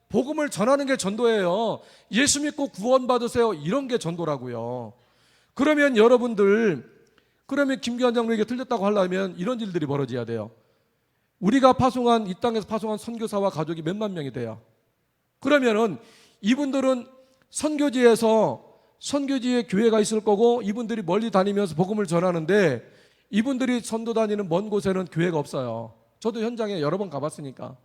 복음을 전하는 게 전도예요. 예수 믿고 구원받으세요. 이런 게 전도라고요. 그러면 여러분들, 그러면 김규환 장로에게 틀렸다고 하려면 이런 일들이 벌어져야 돼요. 우리가 파송한, 이 땅에서 파송한 선교사와 가족이 몇만 명이 돼요. 그러면은 이분들은 선교지에 교회가 있을 거고 이분들이 멀리 다니면서 복음을 전하는데 이분들이 선도 다니는 먼 곳에는 교회가 없어요. 저도 현장에 여러 번 가봤으니까.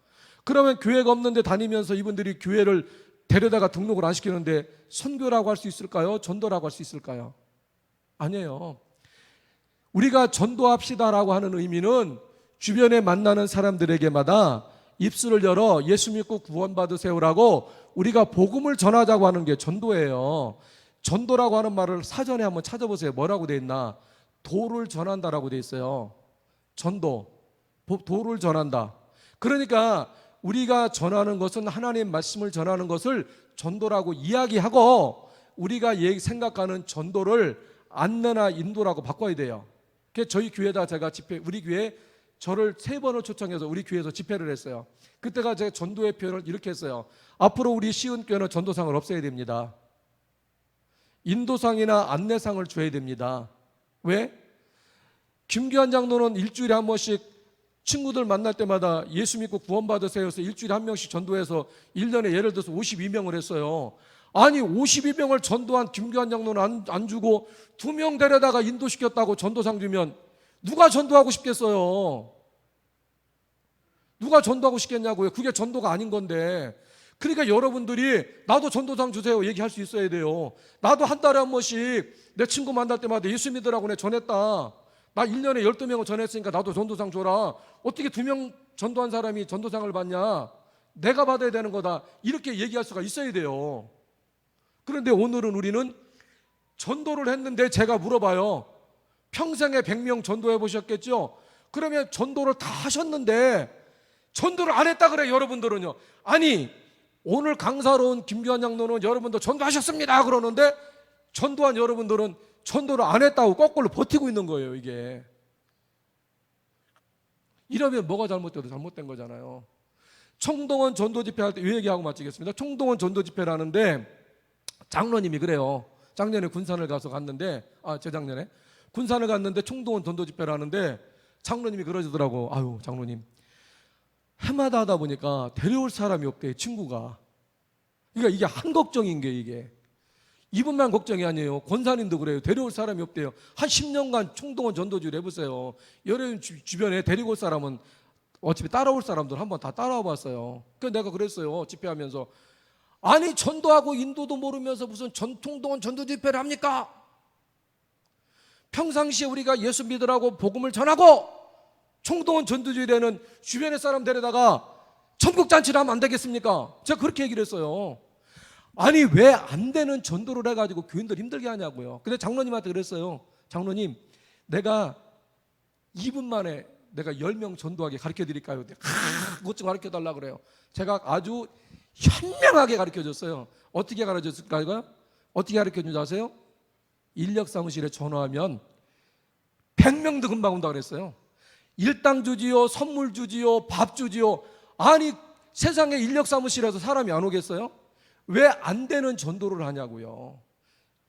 그러면 교회가 없는데 다니면서 이분들이 교회를 데려다가 등록을 안 시키는데 선교라고 할 수 있을까요? 전도라고 할 수 있을까요? 아니에요. 우리가 전도합시다라고 하는 의미는 주변에 만나는 사람들에게마다 입술을 열어 예수 믿고 구원받으세요라고 우리가 복음을 전하자고 하는 게 전도예요. 전도라고 하는 말을 사전에 한번 찾아보세요. 뭐라고 돼 있나? 도를 전한다라고 돼 있어요. 전도, 도를 전한다. 그러니까 우리가 전하는 것은 하나님 말씀을 전하는 것을 전도라고 이야기하고 우리가 생각하는 전도를 안내나 인도라고 바꿔야 돼요. 그래서 저희 교회다 제가 우리 교회 저를 3번을 초청해서 우리 교회에서 집회를 했어요. 그때가 제가 전도의 표현을 이렇게 했어요. 앞으로 우리 시은교회는 전도상을 없애야 됩니다. 인도상이나 안내상을 줘야 됩니다. 왜? 김규환 장로는 일주일에 한 번씩 친구들 만날 때마다 예수 믿고 구원받으세요 해서 일주일에 한 명씩 전도해서 1년에 예를 들어서 52명을 했어요. 아니 52명을 전도한 김규환 장로는 안 주고 2명 데려다가 인도시켰다고 전도상 주면 누가 전도하고 싶겠어요? 누가 전도하고 싶겠냐고요? 그게 전도가 아닌 건데. 그러니까 여러분들이 나도 전도상 주세요 얘기할 수 있어야 돼요. 나도 한 달에 한 번씩 내 친구 만날 때마다 예수 믿으라고 내 전했다. 나 1년에 12명을 전했으니까 나도 전도상 줘라. 어떻게 2명 전도한 사람이 전도상을 받냐? 내가 받아야 되는 거다. 이렇게 얘기할 수가 있어야 돼요. 그런데 오늘은 우리는 전도를 했는데 제가 물어봐요. 평생에 100명 전도해 보셨겠죠? 그러면 전도를 다 하셨는데 전도를 안 했다 그래요. 여러분들은요. 아니 오늘 강사로 온 김규환 장로는 여러분도 전도하셨습니다 그러는데 전도한 여러분들은 전도를 안 했다고 거꾸로 버티고 있는 거예요. 이게 이러면 뭐가 잘못돼도 잘못된 거잖아요. 총동원 전도 집회 할 때 이 얘기하고 마치겠습니다. 총동원 전도 집회를 하는데 장로님이 그래요. 작년에 군산을 가서 갔는데 재작년에 군산을 갔는데 총동원 전도 집회를 하는데 장로님이 그러시더라고. 아유 장로님 해마다 하다 보니까 데려올 사람이 없대 친구가. 그러니까 이게 한 걱정인 게 이게 이분만 걱정이 아니에요. 권사님도 그래요. 데려올 사람이 없대요. 한 10년간 총동원 전도주를 해보세요. 여러분 주변에 데리고 올 사람은 어차피 따라올 사람들 한번 다 따라와 봤어요. 그래서 내가 그랬어요. 집회하면서 아니 전도하고 인도도 모르면서 무슨 총동원 전도 집회를 합니까? 평상시에 우리가 예수 믿으라고 복음을 전하고 총동원 전도주일에는 주변의 사람 데려다가 천국잔치를 하면 안 되겠습니까? 제가 그렇게 얘기를 했어요. 아니 왜 안 되는 전도를 해가지고 교인들 힘들게 하냐고요. 근데 장로님한테 그랬어요. 장로님 내가 2분 만에 내가 10명 전도하게 가르쳐 드릴까요? 그것 좀 가르쳐 달라 그래요. 제가 아주 현명하게 가르쳐 줬어요. 어떻게 가르쳐 줬을까요? 어떻게 가르쳐 준지 아세요? 인력 사무실에 전화하면 100명도 금방 온다 그랬어요. 일당 주지요, 선물 주지요, 밥 주지요. 아니 세상에 인력 사무실에서 사람이 안 오겠어요? 왜 안 되는 전도를 하냐고요.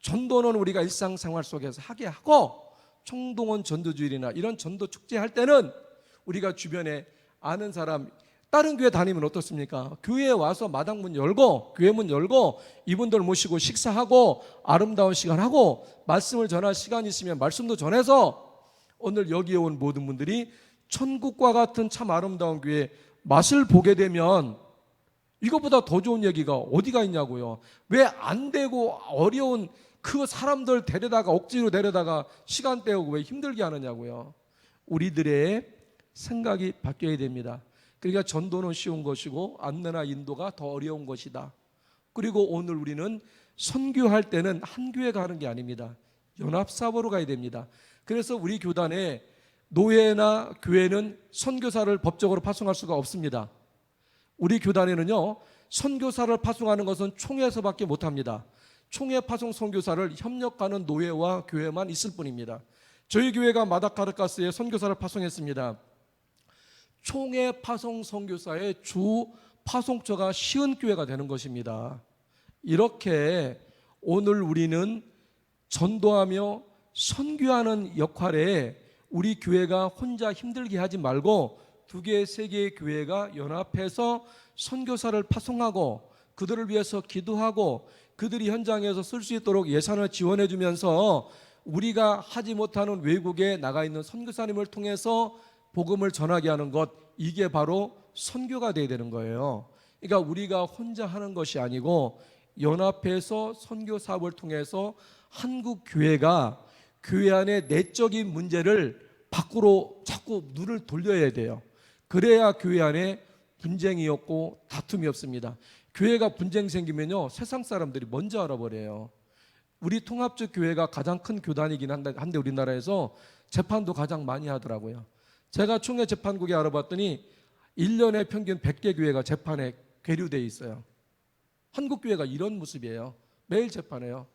전도는 우리가 일상생활 속에서 하게 하고, 총동원 전도주일이나 이런 전도 축제 할 때는 우리가 주변에 아는 사람, 다른 교회 다니면 어떻습니까? 교회에 와서 마당 문 열고 교회 문 열고 이분들 모시고 식사하고 아름다운 시간 하고 말씀을 전할 시간이 있으면 말씀도 전해서 오늘 여기에 온 모든 분들이 천국과 같은 참 아름다운 교회 맛을 보게 되면 이것보다 더 좋은 얘기가 어디가 있냐고요. 왜 안 되고 어려운 그 사람들 데려다가 억지로 데려다가 시간 때우고 왜 힘들게 하느냐고요. 우리들의 생각이 바뀌어야 됩니다. 그러니까 전도는 쉬운 것이고 안내나 인도가 더 어려운 것이다. 그리고 오늘 우리는 선교할 때는 한 교회 가는 게 아닙니다. 연합사업으로 가야 됩니다. 그래서 우리 교단에 노예나 교회는 선교사를 법적으로 파송할 수가 없습니다. 우리 교단에는요, 선교사를 파송하는 것은 총회에서밖에 못합니다. 총회 파송 선교사를 협력하는 노예와 교회만 있을 뿐입니다. 저희 교회가 마다가스카르에 선교사를 파송했습니다. 총회 파송 선교사의 주 파송처가 쉬운 교회가 되는 것입니다. 이렇게 오늘 우리는 전도하며 선교하는 역할에 우리 교회가 혼자 힘들게 하지 말고 2개, 3개의 교회가 연합해서 선교사를 파송하고 그들을 위해서 기도하고 그들이 현장에서 쓸 수 있도록 예산을 지원해 주면서 우리가 하지 못하는 외국에 나가 있는 선교사님을 통해서 복음을 전하게 하는 것, 이게 바로 선교가 되어야 되는 거예요. 그러니까 우리가 혼자 하는 것이 아니고 연합해서 선교 사업을 통해서 한국 교회가 교회 안의 내적인 문제를 밖으로 자꾸 눈을 돌려야 돼요. 그래야 교회 안에 분쟁이 없고 다툼이 없습니다. 교회가 분쟁 생기면요, 세상 사람들이 먼저 알아버려요. 우리 통합적 교회가 가장 큰 교단이긴 한데 우리나라에서 재판도 가장 많이 하더라고요. 제가 총회 재판국에 알아봤더니 1년에 평균 100개 교회가 재판에 계류되어 있어요. 한국 교회가 이런 모습이에요. 매일 재판해요.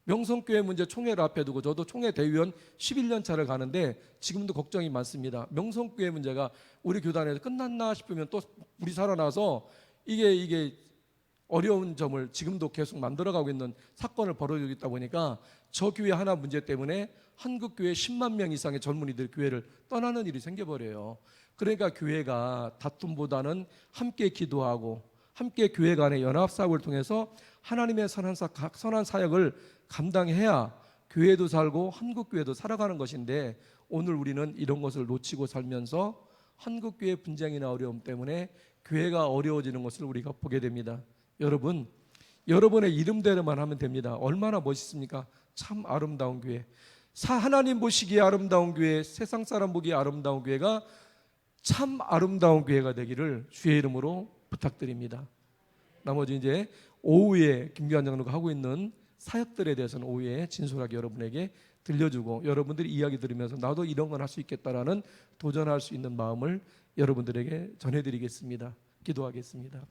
명성교회 문제 총회를 앞에 두고 저도 총회 대위원 11년 차를 가는데 지금도 걱정이 많습니다. 명성교회 문제가 우리 교단에서 끝났나 싶으면 또 우리 살아나서 이게 어려운 점을 지금도 계속 만들어가고 있는 사건을 벌어지고 있다 보니까 저 교회 하나 문제 때문에 한국 교회 10만 명 이상의 젊은이들 교회를 떠나는 일이 생겨버려요. 그러니까 교회가 다툼보다는 함께 기도하고 함께 교회 간의 연합사업을 통해서 하나님의 선한 사역을 감당해야 교회도 살고 한국 교회도 살아가는 것인데 오늘 우리는 이런 것을 놓치고 살면서 한국 교회 분쟁이나 어려움 때문에 교회가 어려워지는 것을 우리가 보게 됩니다. 여러분, 여러분의 이름대로만 하면 됩니다. 얼마나 멋있습니까? 참 아름다운 교회, 하나님 보시기에 아름다운 교회, 세상 사람 보기에 아름다운 교회가 참 아름다운 교회가 되기를 주의 이름으로 부탁드립니다. 나머지 이제 오후에 김기환 장로가 하고 있는 사역들에 대해서는 오후에 진솔하게 여러분에게 들려주고 여러분들이 이야기 들으면서 나도 이런 건 할 수 있겠다라는 도전할 수 있는 마음을 여러분들에게 전해드리겠습니다. 기도하겠습니다.